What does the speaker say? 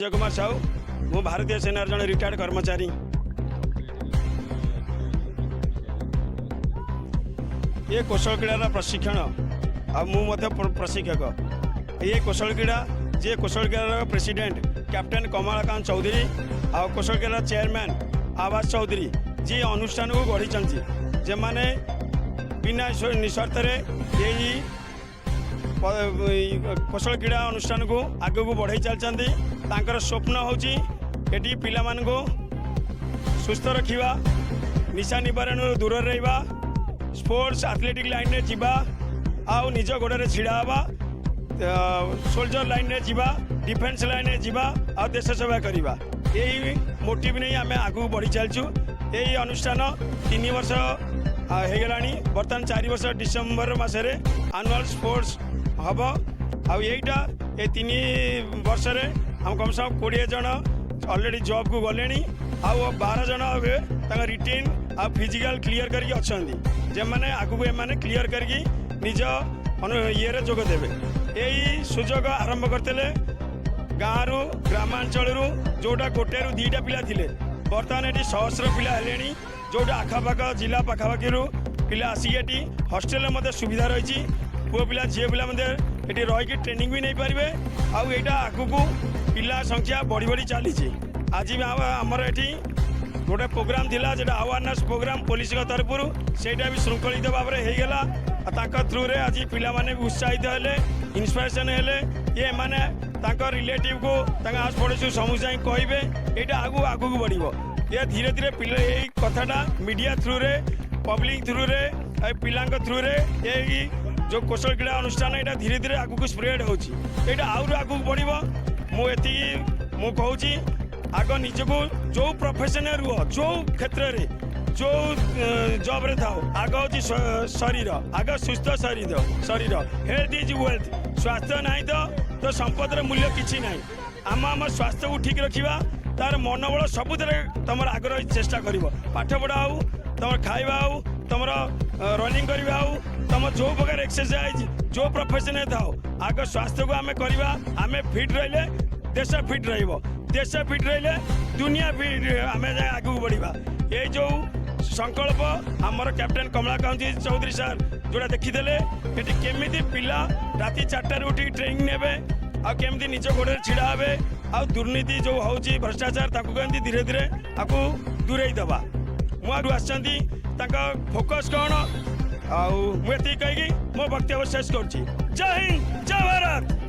विजय कुमार साहू मु भारतीय सेना जन रिटायर्ड कर्मचारी। ये कौशल क्रीड़ा प्रशिक्षण प्रशिक्षक ये कौशल क्रीड़ा जे कौशल क्रीड़ा प्रेसिडेंट कैप्टेन कमलाकांत चौधरी आ कौशल क्रीड़ा चेयरमैन आवास चौधरी जी अनुष्ठान को गढ़ी जे माने बिना निस्वार्थ यही कौशल क्रीड़ा अनुष्ठान को आगे को बढ़ाई चलती। स्वप्न होची एटी पिला मान को सुस्थ रखा, निशा निवारण दूर रहा, स्पोर्ट्स एथलेटिक लाइन में जीवा आउ निज गोड़े छिड़ा हवा, सोल्जर लाइन में जीवा, डिफेन्स लाइन में जीवा आ देश सेवा करवा यही मोटिव नहीं आम आगू बढ़ी चलचु। यही अनुष्ठान 3 वर्ष होगलानी, बर्तमान 4 वर्ष डिसेम्बर मसरे एनुअल स्पोर्ट्स हम आईटा ये 3 वर्ष हम कम से कम 20 जन ऑलरेडी जॉब को गले आउ 12 जन हे रिटेन आ फिजिकल क्लियर करके अच्छा जे मैंने आगू एम क्लियर करके निज ये जोग देवे। यही सुजोग आरंभ करते गाँव ग्रामांचल जोटा 1-2 पिला थिले बर्तमान ये सहस्र पिला हेले, जोटा आखापाख जिला पाखापाखि पिला आसिक ये हॉस्टेल में सुविधा रही, पुओ पिला झील पिला ये रहीकि ट्रेनिंग भी नहीं पारे। आईटा आगू पिला संख्या बढ़ी बढ़ी चली। आज भी आमर ये गोटे प्रोग्राम थिला जेटा अवेयरनेस प्रोग्राम पुलिस तरफ से भी श्रृंखलित भाव में होगा थ्रू रे आज पिला माने भी उत्साहित हेले, इन्स्पिरेशन हेले। ये माने रिलेटिव को आस पड़ोसी समूह कहे यहाँ आगू आगू बढ़ो। ये धीरे धीरे पिला यही कथाटा मीडिया थ्रू रे पब्लिक थ्रू रे पिला थ्रू रे यही जो कौशल क्रीड़ा अनुष्ठान यहाँ धीरे धीरे आगू स्प्रेड होगा आगू बढ़ो। मुझे कहूँ आग निजक जो प्रोफेशन रुह जो क्षेत्र में जो जॉब रे थाओ आग हूँ शरीर आग सुस्थ शरीर हेल्थ इज वेल्थ। स्वास्थ्य ना तो संपदर मूल्य किसी ना। आम स्वास्थ्य को ठीक रखा तार मनोबल सबुद तुम आग्रह चेष्टा कर पाठ पढ़ा हो तुम खाଇବା हो तुम रनिंग करवा हो तुम जो प्रकार एक्सरसाइज जो प्रोफेशन थाओ आग स्वास्थ्य को आम करवा। आम फिट रही देश फिट देश फिट रही दुनिया फिट आम आगू बढ़ा। ये जो संकल्प आमर कैप्टेन कमलाकांत चौधरी सर जोड़ा देखीदे ये केमी पिला राति 4 उठी ट्रेनिंग ने आमती निज गोड़े छिड़ा हे आ दुर्नीति जो हूँ भ्रष्टाचार कमी धीरे धीरे आपको दूरे दबा मुझे आसती फोकस कौन आती कहीकि मो वक्तव्य शेष कर। जय हिंद जय भारत।